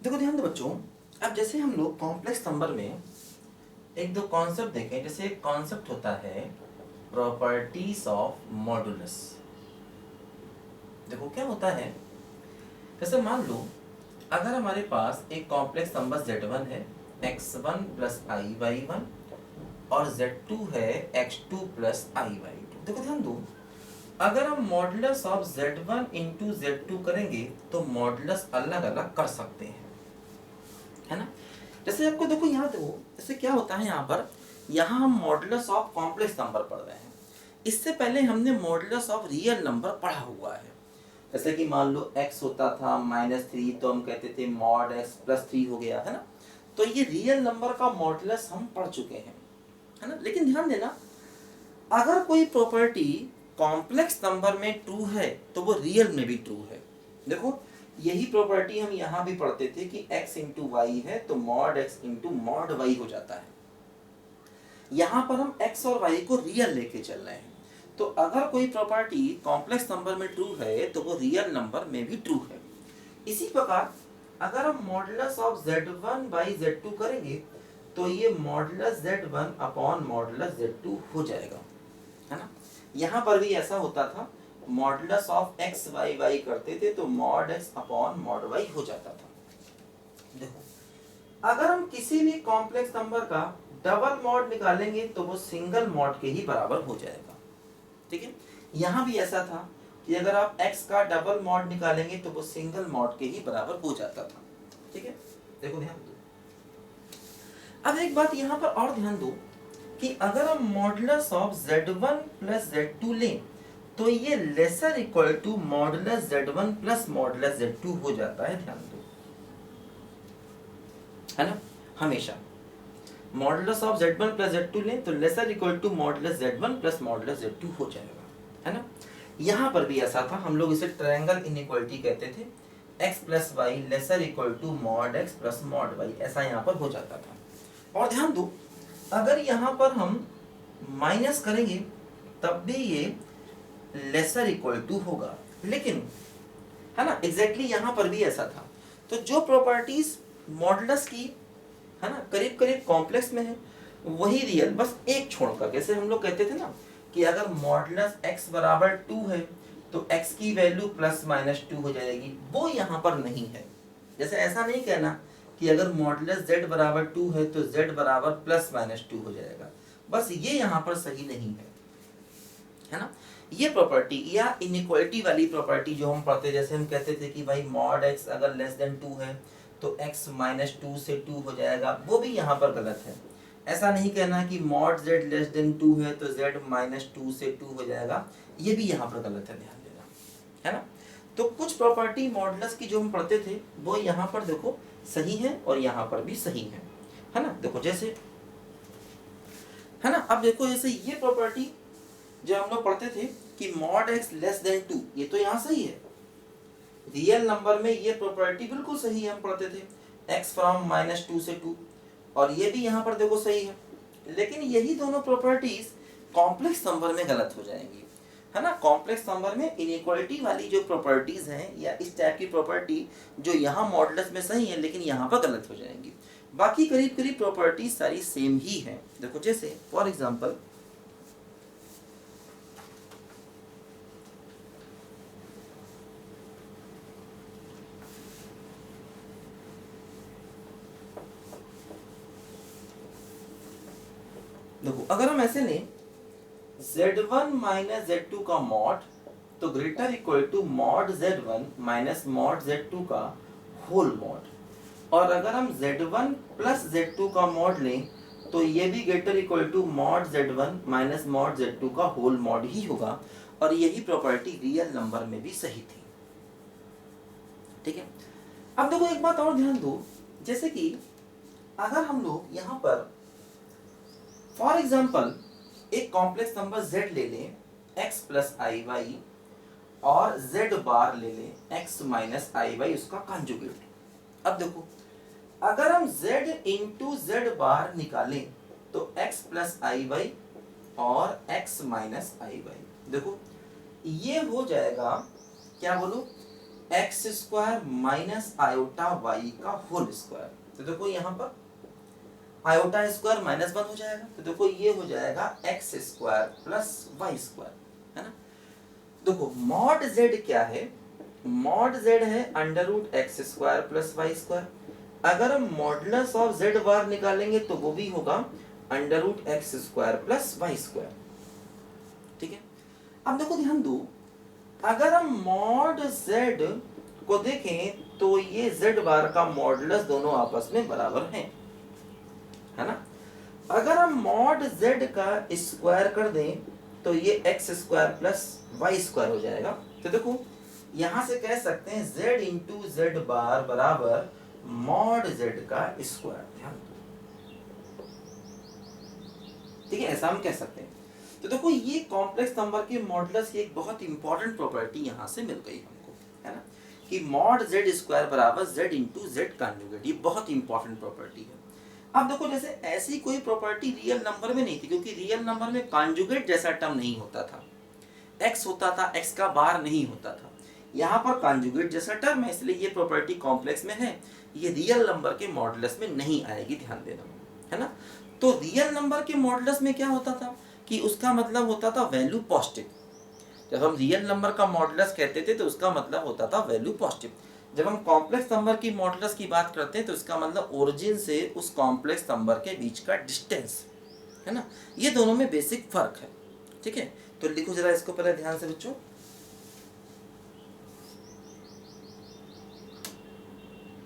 देखो ध्यान दो बच्चों, अब जैसे हम लोग कॉम्प्लेक्स नंबर में एक दो कॉन्सेप्ट देखें। जैसे एक कॉन्सेप्ट होता है प्रॉपर्टीज ऑफ मॉडुलस। देखो क्या होता है, जैसे मान लो अगर हमारे पास एक कॉम्प्लेक्स नंबर z1 है x1 plus i Y one और z2 है x2 plus i Y to. देखो ध्यान दो, अगर हम modulus of z1 into z2 करेंगे तो मॉडुलस अलग अलग कर सकते हैं, है ना। जैसे आपको देखो यहाँ देखो, जैसे क्या होता है यहाँ हम मॉडुलस ऑफ कॉम्प्लेक्स नंबर पढ़ रहे हैं। इससे पहले हमने मॉडुलस ऑफ रियल नंबर पढ़ा हुआ है। जैसे कि मान लो x होता था -3 तो हम कहते थे मॉड x प्लस 3 हो गया, है ना। तो ये रियल नंबर का मॉडुलस हम पढ़ चुके हैं, है ना। लेकिन ध्यान देना, अगर कोई प्रॉपर्टी कॉम्प्लेक्स नंबर में ट्रू है तो वो रियल में भी ट्रू है। देखो यही प्रॉपर्टी हम यहाँ भी पढ़ते थे कि x इंटू वाई है तो mod x into mod y हो जाता है। यहाँ पर हम x और y को रियल लेके चल रहे हैं। तो अगर कोई प्रॉपर्टी कॉम्प्लेक्स नंबर में ट्रू है तो वो रियल नंबर में भी ट्रू है। इसी प्रकार अगर हम modulus of z1 by z2 करेंगे तो ये modulus z1 upon modulus z2 हो जाएगा, है ना। यहाँ पर भी ऐसा होता था, modulus of x y y करते थे तो mod x upon mod y हो जाता था। देखो अगर हम किसी भी कॉम्प्लेक्स नंबर का डबल मॉड निकालेंगे तो वो सिंगल मॉड के ही बराबर हो जाएगा, ठीक है। यहाँ भी ऐसा था कि अगर आप x का डबल मॉड निकालेंगे तो वो सिंगल मॉड के ही बराबर हो जाता था, ठीक है। देखो ध्यान दो, अब एक बात यहाँ पर और ध्यान दो कि अगर हम modulus of z1 plus z2 लें तो ये lesser equal to modulus z1 plus modulus z2 हो जाता है। ध्यान दो, है ना। हमेशा modulus of z1 plus z2 लें तो lesser equal to modulus z1 plus modulus z2 हो जाएगा, है ना। यहाँ पर भी ऐसा था, हम लोग इसे ट्रायंगल इनइक्वालिटी कहते थे। x plus y lesser equal to mod x plus mod y, ऐसा यहाँ पर हो जाता था। और ध्यान दो, अगर यहाँ पर हम माइनस करेंगे तब भी ये लेसर इक्वल टू होगा, लेकिन है ना एग्जैक्टली यहाँ पर भी ऐसा था। तो जो प्रॉपर्टीज मॉडुलस की है ना करीब करीब कॉम्प्लेक्स में है वही रियल, बस एक छोड़कर। जैसे हम लोग कहते थे ना कि अगर मॉडुलस x बराबर 2 है तो x की वैल्यू प्लस माइनस 2 हो जाएगी, वो यहाँ पर नहीं है। जैसे ऐसा नहीं कहना कि अगर मॉडुलस z बराबर 2 है तो z बराबर प्लस माइनस 2 हो जाएगा, बस ये यहाँ पर सही नहीं है ना। ये प्रॉपर्टी या इनइक्वालिटी वाली प्रॉपर्टी जो हम पढ़ते, जैसे हम कहते थे कि भाई मॉड x अगर लेस देन 2 है तो x माइनस 2 से 2 हो जाएगा, वो भी यहाँ पर गलत है। ऐसा नहीं कहना कि मॉड z लेस देन 2 है तो z माइनस 2 से 2 हो जाएगा, ये भी यहाँ पर गलत है, ध्यान देना, है ना। तो कुछ प्रॉपर्टी मॉडुलस की जो हम पढ़ते थे वो यहाँ पर देखो सही है और यहाँ पर भी सही है ना। देखो जैसे है ना, अब देखो जैसे ये प्रॉपर्टी जो हम लोग पढ़ते थे कि मॉड x लेस देन 2, ये तो यहाँ सही है। रियल नंबर में ये प्रॉपर्टी बिल्कुल सही है, हम पढ़ते थे x फ्रॉम माइनस 2 से 2, और ये भी यहाँ पर देखो सही है। लेकिन यही दोनों प्रॉपर्टीज कॉम्प्लेक्स नंबर में गलत हो जाएंगी, है ना। कॉम्प्लेक्स नंबर में इनइक्वालिटी वाली जो प्रॉपर्टीज हैं या इस टाइप की प्रॉपर्टी जो यहाँ मॉडुलस में सही है लेकिन यहाँ पर गलत हो जाएंगी। बाकी करीब करीब प्रॉपर्टीज सारी सेम ही है। देखो जैसे फॉर एग्जाम्पल देखो अगर हम ऐसे लें z1 माइनस z2 का मॉड तो greater equal to mod z1 minus mod z2 का होल मॉड, और अगर हम z1 प्लस z2 का मॉड लें तो ये भी greater equal to mod z1 minus mod z2 का होल मॉड ही होगा, और यही प्रॉपर्टी रियल नंबर में भी सही थी, ठीक है। अब देखो एक बात और ध्यान दो, जैसे कि अगर हम लोग यहाँ पर फॉर एग्जाम्पल एक कॉम्प्लेक्स नंबर z ले लें x प्लस आई वाई और z बार ले लें x माइनस आई वाई उसका कॉन्जुगेट। अब देखो अगर हम z इंटू z बार निकालें तो x प्लस आई वाई और x माइनस आई वाई, देखो ये हो जाएगा क्या बोलो x square minus iota y का होल स्क्वायर। तो देखो यहाँ पर आयोटा स्क्वायर माइनस 1 हो जाएगा, तो देखो ये हो जाएगा x square plus y square, है ना। देखो मॉड जेड क्या है, मॉड जेड है under root x square plus y square. अगर हम मॉडुलस ऑफ जेड बार निकालेंगे तो वो भी होगा under root x square plus y square, ठीक है। अब देखो ध्यान दो, अगर हम मॉड जेड को देखें तो ये जेड बार का मॉडुलस दोनों आपस में बराबर हैं, है ना। अगर हम मॉड जेड का स्क्वायर कर दें तो ये x square plus y square हो जाएगा। तो देखो यहां से कह सकते हैं जेड इंटू जेड बार बराबर मॉड जेड का स्क्वायर, ध्यान दो, ठीक है, ऐसा हम कह सकते हैं। तो देखो ये कॉम्प्लेक्स नंबर के मॉडुलस की एक बहुत इंपॉर्टेंट प्रॉपर्टी यहां से मिल गई हमको, है ना, कि मॉड जेड स्क्वायर बराबर जेड इंटू जेड कॉन्जुगेट। ये बहुत इंपॉर्टेंट प्रॉपर्टी है। अब देखो जैसे ऐसी कोई प्रॉपर्टी रियल नंबर में नहीं थी, क्योंकि रियल नंबर में कॉन्जुगेट जैसा टर्म नहीं होता था, एक्स होता था, एक्स का बार नहीं होता था। यहाँ पर कॉन्जुगेट जैसा टर्म है, इसलिए ये प्रॉपर्टी कॉम्प्लेक्स में है, ये रियल नंबर के मॉडुलस में नहीं आएगी, ध्यान देना, है ना। तो रियल नंबर के मॉडुलस में क्या होता था कि उसका मतलब होता था वैल्यू पॉजिटिव। जब हम रियल नंबर का मॉडुलस कहते थे तो उसका मतलब होता था वैल्यू पॉजिटिव। जब हम कॉम्प्लेक्स नंबर की मॉडुलस की बात करते हैं तो इसका मतलब ओरिजिन से उस कॉम्प्लेक्स नंबर के बीच का डिस्टेंस, है ना। ये दोनों में बेसिक फर्क है, ठीक है। तो लिखो जरा इसको पहले ध्यान से बच्चों।